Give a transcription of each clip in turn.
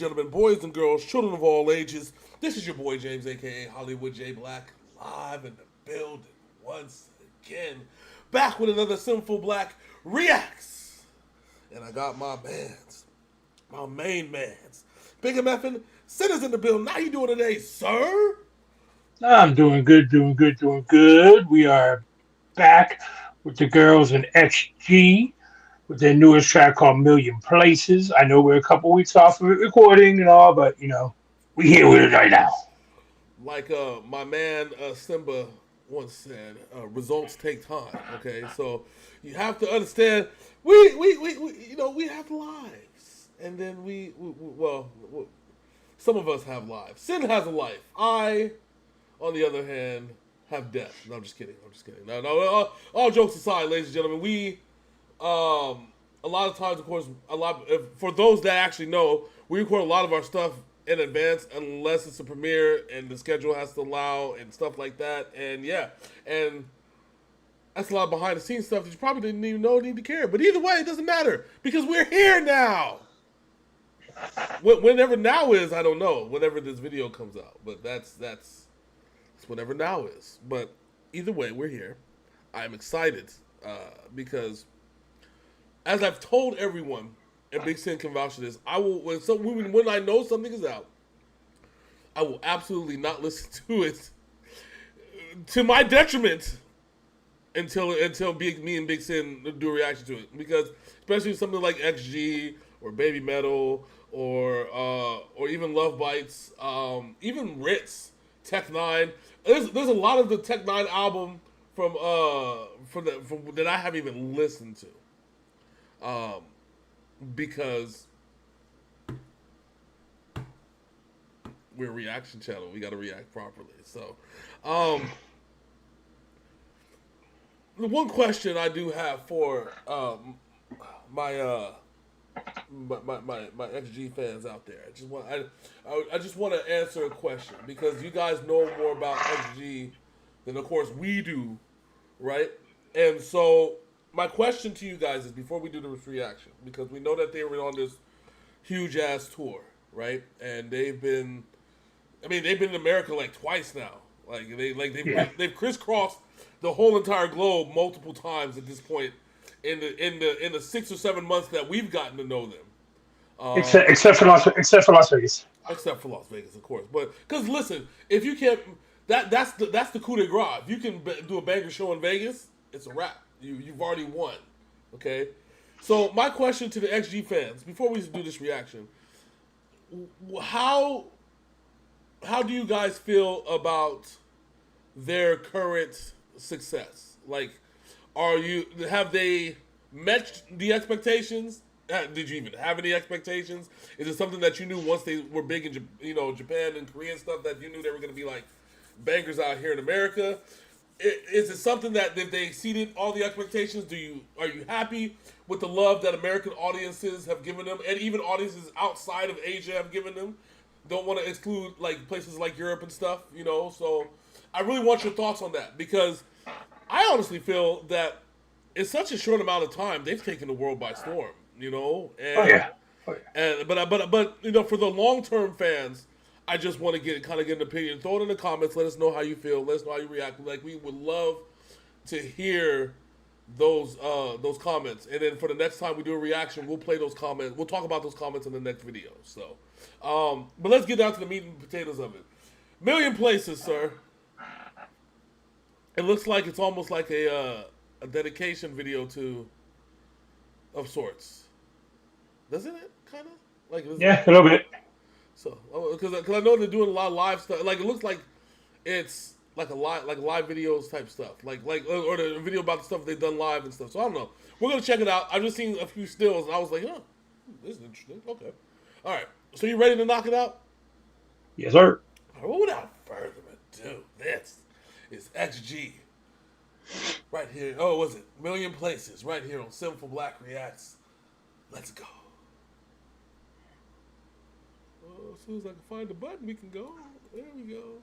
gentlemen, boys and girls, children of all ages, this is your boy James, aka Hollywood J Blaq, live in the building once again. Back with another Synful Blaq Reacts. And I got my mans, my main mans. Big and Meffin, Sinners in the building. How you doing today, sir? I'm doing good, doing good, doing good. We are back with the girls in XG with their newest track called Million Places. I know we're a couple weeks off of it recording and all, but we here with it right now. Like my man Simba once said, results take time. Okay, so you have to understand we have lives, and then some of us have lives. Sin has a life. I, on the other hand, have death. No, I'm just kidding. I'm just kidding. No. All jokes aside, ladies and gentlemen, we a lot of times, of course, for those that actually know, we record a lot of our stuff in advance unless it's a premiere and the schedule has to allow and stuff like that. And yeah, and that's a lot of behind the scenes stuff that you probably didn't even know need to care. But either way, it doesn't matter because we're here now. Whenever now is, I don't know. Whenever this video comes out, but that's whenever now is. But either way, we're here. I'm excited because, as I've told everyone, and Big Sin can vouch for this, I will when I know something is out, I will absolutely not listen to it to my detriment until me and Big Sin do a reaction to it, because especially something like XG or Baby Metal or even Love Bites, even Ritz, Tech Nine. There's a lot of the Tech Nine album from that I haven't even listened to, because we're a reaction channel. We got to react properly. So, the one question I do have for my my XG fans out there, I just want to answer a question, because you guys know more about XG than, of course, we do, right? And so my question to you guys is, before we do this reaction, because we know that they were on this huge ass tour, right? And they've been in America like twice now. Yeah. They've crisscrossed the whole entire globe multiple times at this point in the 6 or 7 months that we've gotten to know them. Except except for Las Vegas. Except for Las Vegas, of course. But because listen, if you can't, that's the coup de grace. If you can do a banger show in Vegas, it's a wrap. You've already won. Okay. So my question to the XG fans before we do this reaction: how how do you guys feel about their current success? Like, have they met the expectations? Did you even have any expectations? Is it something that you knew once they were big in Japan and Korea and stuff, that you knew they were going to be like bangers out here in America? Is it something that if they exceeded all the expectations, are you happy with the love that American audiences have given them, and even audiences outside of Asia have given them? Don't want to exclude like places like Europe and stuff. So I really want your thoughts on that, because I honestly feel that in such a short amount of time they've taken the world by storm. Oh And yeah. Oh yeah. but for the long term fans, I just want to get an opinion. Throw it in the comments. Let us know how you feel. Let us know how you react. Like, we would love to hear those comments. And then for the next time we do a reaction, we'll play those comments. We'll talk about those comments in the next video. So, but let's get down to the meat and potatoes of it. Million Places, sir. It looks like it's almost like a dedication video of sorts, doesn't it? Kind of like, is it? Yeah, a little bit. So, because I know they're doing a lot of live stuff. Like, it looks like it's like live videos type stuff. Or the video about the stuff they've done live and stuff. So I don't know. We're gonna check it out. I've just seen a few stills and I was like, oh, this is interesting. Okay. All right. So you ready to knock it out? Yes, sir. All right, well, without further ado, this is XG right here. Oh, was it Million Places right here on Synful Blaq Reacts? Let's go. Oh, as soon as I can find the button, we can go. There we go.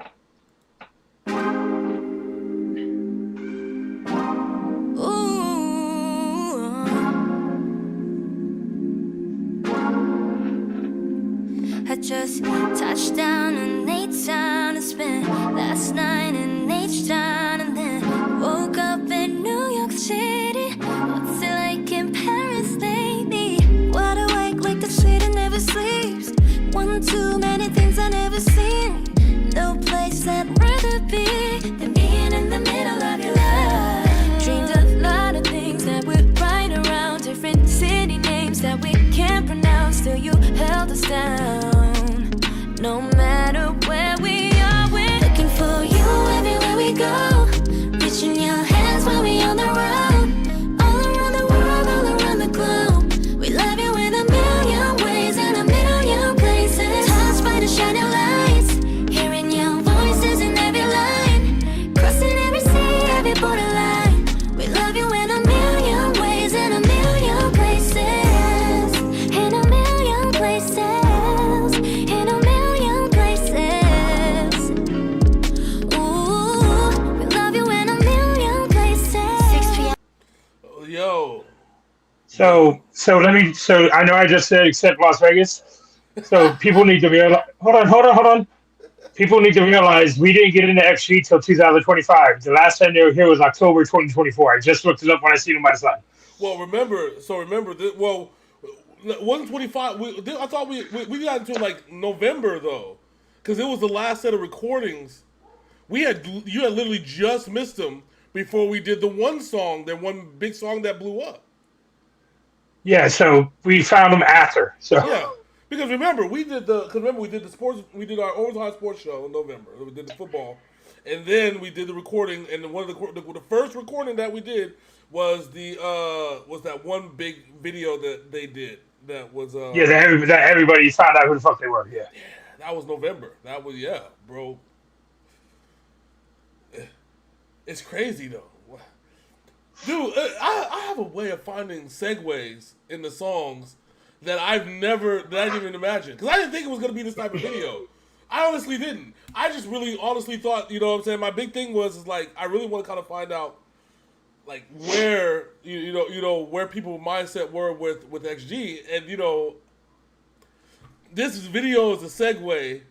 Ooh, I us. Touchdown in H-Town and spent last night in H-Town and then woke up in New York City. What's it like in Paris lately? Wide awake like the city never sleeps. One too many things I never seen. No place I'd rather be than being in the middle of your life. Dreamed a lot of things that would right around, different city names that we can't pronounce. Still you held us down. No matter where we are, we're looking for you everywhere we go. Reaching your hands while we on the road. All around the world, all around the globe. We love you in a million ways and a million places. Touched by the shining lights, hearing your voices in every line, crossing every sea, every borderline. We love you in a million ways and a million places. In a million places. In a million places. Ooh, we love you in a million places. 6 p.m. Yo. So I know I just said except Las Vegas. So people need to realize. Hold on. People need to realize we didn't get into XG till 2025. The last time they were here was October 2024. I just looked it up when I seen it myself. Well, remember, well, 125. I thought we got into like November though, because it was the last set of recordings. You had literally just missed them before we did the one big song that blew up. Yeah, so we found them after. So Yeah, because remember we did our overtime sports show in November. We did the football, and then we did the recording. And one of the first recording that we did was that one big video that they did. That was that everybody found out who the fuck they were. Yeah, that was November. That was bro. It's crazy though. Dude, I have a way of finding segues in the songs that I didn't even imagine. Because I didn't think it was going to be this type of video. I honestly didn't. I just really honestly thought, you know what I'm saying? My big thing is like, I really want to kind of find out, like, where, where people's mindset were with XG. And, this video is a segue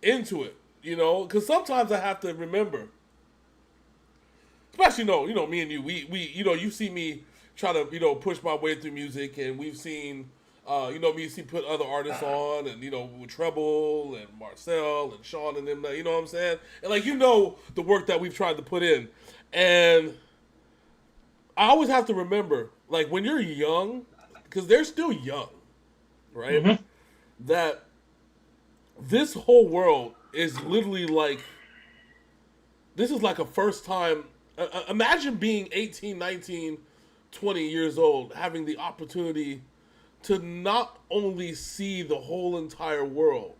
into it, Because sometimes I have to remember. Especially, me and you, we you see me try to, push my way through music, and we've seen, me put other artists on, and, with Treble, and Marcel, and Sean, and them, you know what I'm saying? And, like, the work that we've tried to put in. And I always have to remember, like, when you're young, because they're still young, right? Mm-hmm. That this whole world is literally like, this is like a first time. Imagine being 18, 19, 20 years old, having the opportunity to not only see the whole entire world,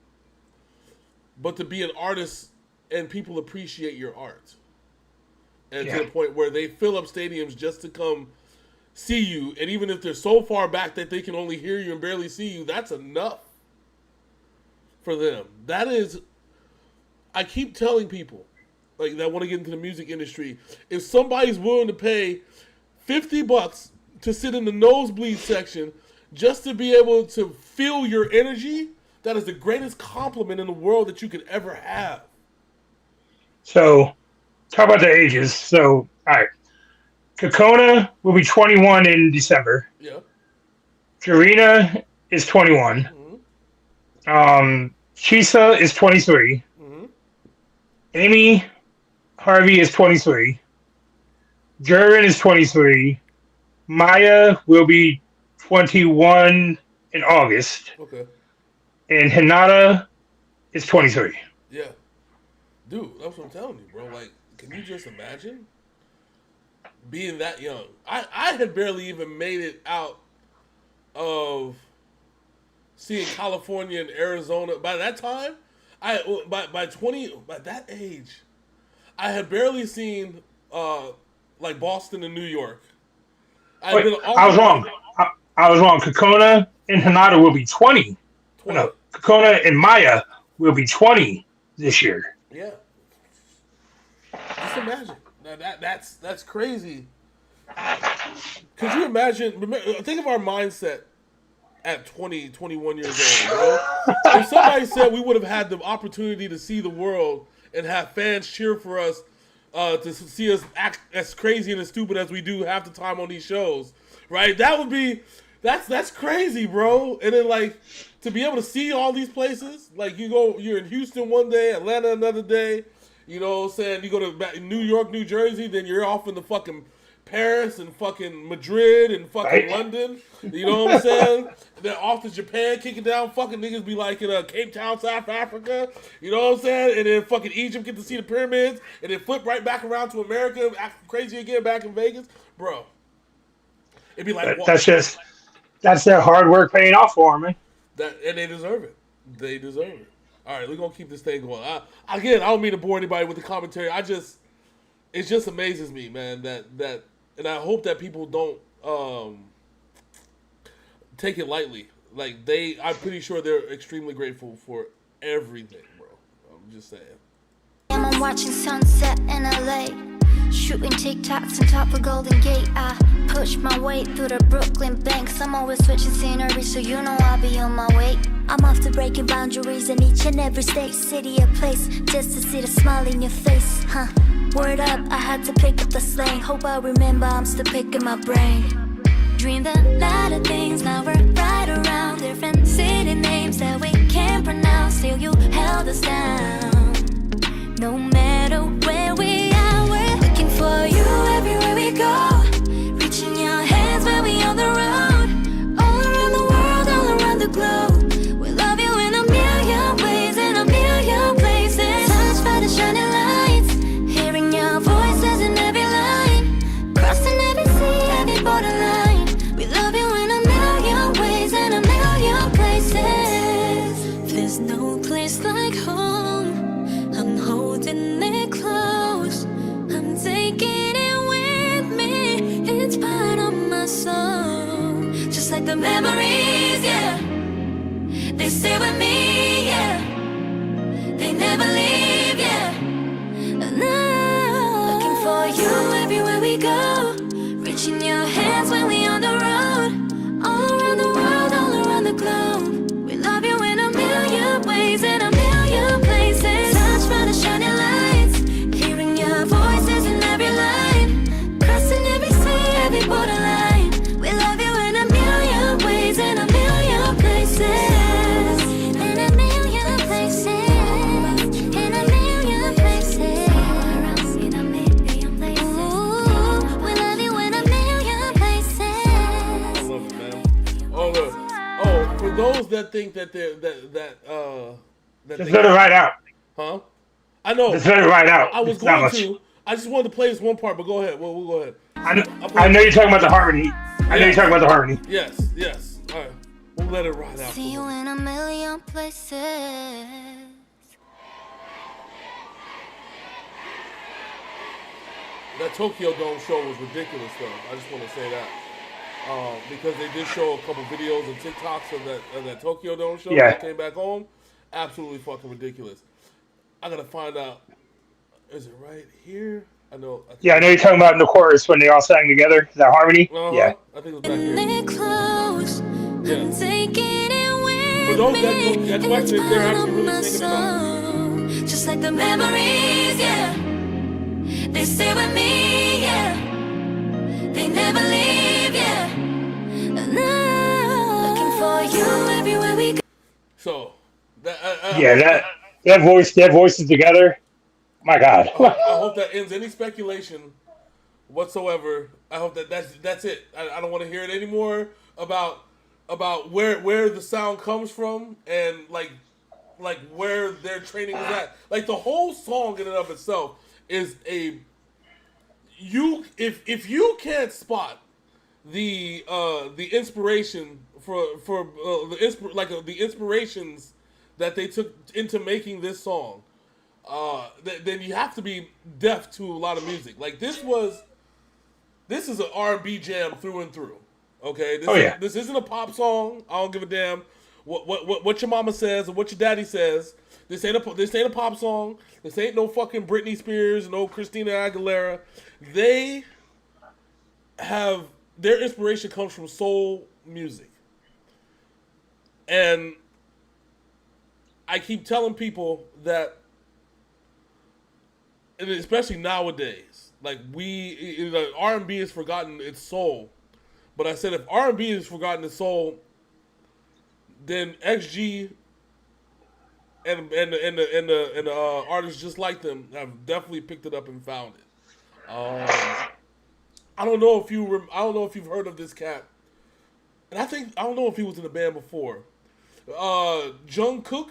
but to be an artist and people appreciate your art. And to the point where they fill up stadiums just to come see you. And even if they're so far back that they can only hear you and barely see you, that's enough for them. That is, I keep telling people, like, that want to get into the music industry, if somebody's willing to pay $50 to sit in the nosebleed section just to be able to feel your energy, that is the greatest compliment in the world that you could ever have. So, talk about the ages. So, all right. Kokona will be 21 in December. Yeah. Karina is 21. Mm-hmm. Chisa is 23. Mm-hmm. Amy Harvey is 23. Durin is 23. Maya will be 21 in August. Okay. And Hinata is 23. Yeah. Dude, that's what I'm telling you, bro. Like, can you just imagine being that young? I had barely even made it out of seeing California and Arizona. By that time, by that age, I had barely seen like Boston and New York. I was wrong. I was wrong. Kokona and Hinata will be 20. No, Kokona and Maya will be 20 this year. Yeah. Just imagine. That's crazy. Could you imagine? Think of our mindset at 20, 21 years old, bro. If somebody said we would have had the opportunity to see the world and have fans cheer for us, to see us act as crazy and as stupid as we do half the time on these shows, right? That would be, that's crazy, bro. And then like to be able to see all these places, like you're in Houston one day, Atlanta another day, you know what I'm saying? You go to New York, New Jersey, then you're off in the fucking Paris and fucking Madrid and fucking London. You know what I'm saying? Then off to Japan, kicking down. Fucking niggas be like in Cape Town, South Africa. You know what I'm saying? And then fucking Egypt, get to see the pyramids. And then flip right back around to America, act crazy again back in Vegas. Bro. It'd be like, that's their hard work paying off for them, man. And they deserve it. They deserve it. All right, we're going to keep this thing going. Again, I don't mean to bore anybody with the commentary. It just amazes me, man, that and I hope that people don't take it lightly. Like I'm pretty sure they're extremely grateful for everything, bro. I'm just saying. I'm watching sunset in LA, shooting TikToks on top of Golden Gate. I push my way through the Brooklyn banks. I'm always switching scenery, so you know I'll be on my way. I'm off to breaking boundaries in each and every state, city, or place, just to see the smile in your face, huh? Word up, I had to pick up the slang. Hope I remember, I'm still picking my brain. Dreamed a lot of things, now we're right around different city names that we can't pronounce. Still you held us down. No matter where we are, we're looking for you everywhere we go. Reaching your hands when we on the road. All around the world, all around the globe. We love you in a million ways, in a million places. Touched by the shining lights, hearing your voices in every line, crossing every sea, every borderline. We love you in a million ways, in a million places. There's no place like home. I'm holding it close. I'm taking it with me. It's part of my soul. Just like the memories, yeah. They stay with me, yeah. They never leave, yeah. No. Looking for you everywhere we go. Reaching your hands when we on the road. All around the world, all around the globe. We love you in a million ways, in a million places. Touched by the shining lights, hearing your voices in every line, crossing every sea, every borderline. We love you in a million ways, in a million places. In a million places. In a million places. In a million places. Ooh, we love you in a million places. I love it, man. For those that think that Just let it ride out. Huh? I know. Just let it ride out. I was going to. I just wanted to play this one part, but go ahead. We'll go ahead. I know you're talking about the harmony. I know you're talking about the harmony. Yes. All right. We'll let it ride out. See you in a million places. That Tokyo Dome show was ridiculous, though. I just want to say that. Because they did show a couple videos and TikToks of that Tokyo Dome show that came back on. Absolutely fucking ridiculous. I gotta find out. Is it right here? I know you're talking about in the chorus when they all sang together, that harmony. Yeah. I think it was back here. Yeah. For those that question, they're actually really thinking about it. Just like the memories, yeah. They stay with me, yeah. They never leave, yeah. No. Looking for you everywhere we go. So, that voices together. My God. I hope that ends any speculation whatsoever. I hope that's it. I don't want to hear it anymore about where the sound comes from and like where their training is at. Like the whole song in and of itself is if you can't spot the inspiration the inspirations that they took into making this song, then you have to be deaf to a lot of music. Like this is an R&B jam through and through. Okay, this isn't a pop song. I don't give a damn what your mama says or what your daddy says. This ain't a pop song. This ain't no fucking Britney Spears, no Christina Aguilera. Their inspiration comes from soul music. And I keep telling people that, and especially nowadays, like R&B has forgotten its soul. But I said if R&B has forgotten its soul, then XG and the artists just like them have definitely picked it up and found it. I don't know if I don't know if you've heard of this cat, and I don't know if he was in the band before. Jungkook.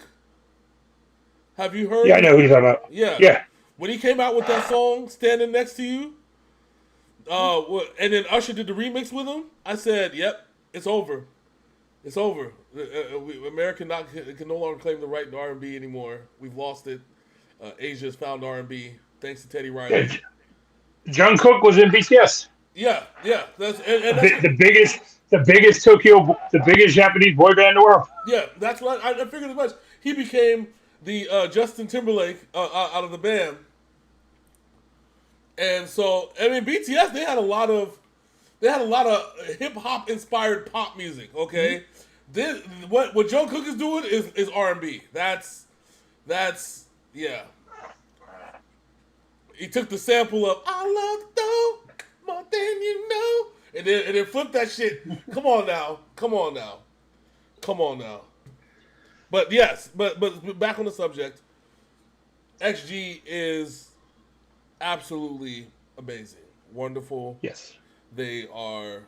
Have you heard? Yeah, I know who you're talking about. Yeah. Yeah. When he came out with that song, "Standing Next to You," and then Usher did the remix with him, I said, "Yep, it's over. It's over. America can no longer claim the right to R&B anymore. We've lost it. Asia has found R&B thanks to Teddy Riley." Yeah. Jungkook was in BTS. Yeah. That's The biggest Japanese boy band in the world. yeah. That's what I figured as much. He became the Justin Timberlake out of the band, and so I mean BTS they had a lot of hip hop inspired pop music. Okay, this what Jungkook is doing is R&B. That's yeah. He took the sample of "I love though more than you know," and then flipped that shit. Come on now. But yes, but back on the subject. XG is absolutely amazing, wonderful. Yes. They are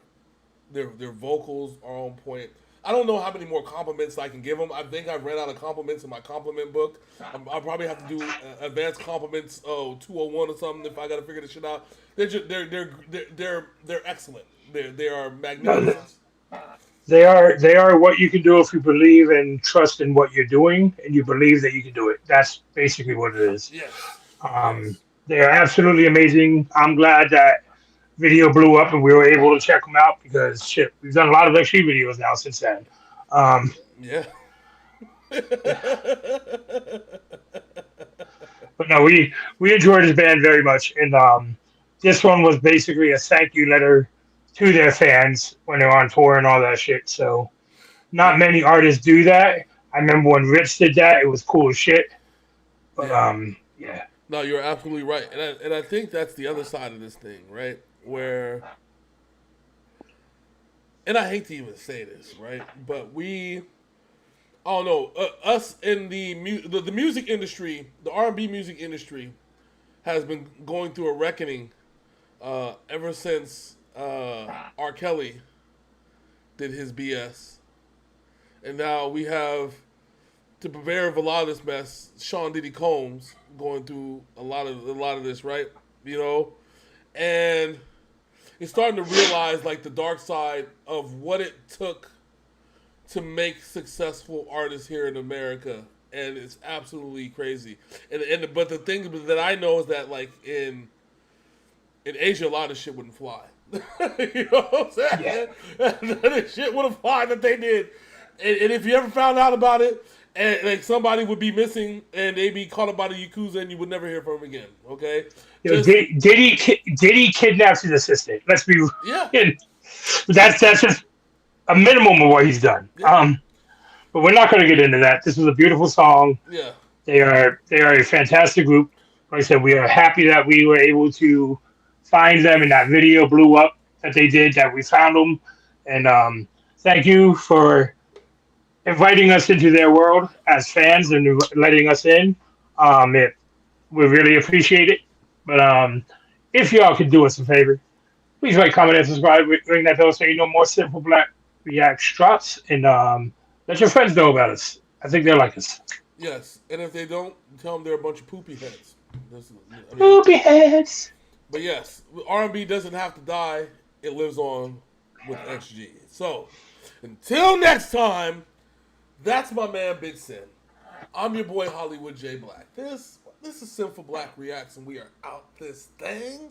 their vocals are on point. I don't know how many more compliments I can give them. I think I've ran out of compliments in my compliment book. I'll probably have to do advanced compliments 201 or something if I got to figure this shit out. They're excellent. They are magnificent. They are what you can do if you believe and trust in what you're doing and you believe that you can do it. That's basically what it is. Yes. They are absolutely amazing. I'm glad that video blew up and we were able to check them out because shit, we've done a lot of XG videos now since then. Yeah. But no, we enjoyed this band very much, and this one was basically a thank you letter to their fans when they're on tour and all that shit. So, not many artists do that. I remember when Rich did that; it was cool as shit. But yeah. No, you're absolutely right, and I think that's the other side of this thing, right? Where, and I hate to even say this, right? But I don't know, us in the music industry, the R&B music industry, has been going through a reckoning ever since R. Kelly did his BS, and now we have, to prepare for a lot of this mess, Sean Diddy Combs going through a lot of this, right? You know, and he's starting to realize like the dark side of what it took to make successful artists here in America, and it's absolutely crazy. But the thing that I know is that like in Asia, a lot of shit wouldn't fly. You know what I'm saying? Yeah. The shit wouldn't fly that they did. And if you ever found out about it, and like somebody would be missing and they'd be caught up by the Yakuza and you would never hear from them again. Okay? Diddy kidnaps his assistant. Let's be yeah. That's just a minimum of what he's done. Yeah. But we're not going to get into that. This was a beautiful song. Yeah. They are a fantastic group. Like I said, we are happy that we were able to find them and that video blew up that they did, that we found them. And thank you for inviting us into their world as fans and letting us in. We really appreciate it. But if y'all could do us a favor, please like, comment, and subscribe. Ring that bell so you know more Synful Blaq Reacts drops. And let your friends know about us. I think they'll like us. Yes. And if they don't, tell them they're a bunch of poopy heads. Poopy heads. But yes, R&B doesn't have to die. It lives on with XG. So, until next time, that's my man Big Sin. I'm your boy Hollywood J. Blaq. This is Synful Blaq Reacts, and we are out this thing.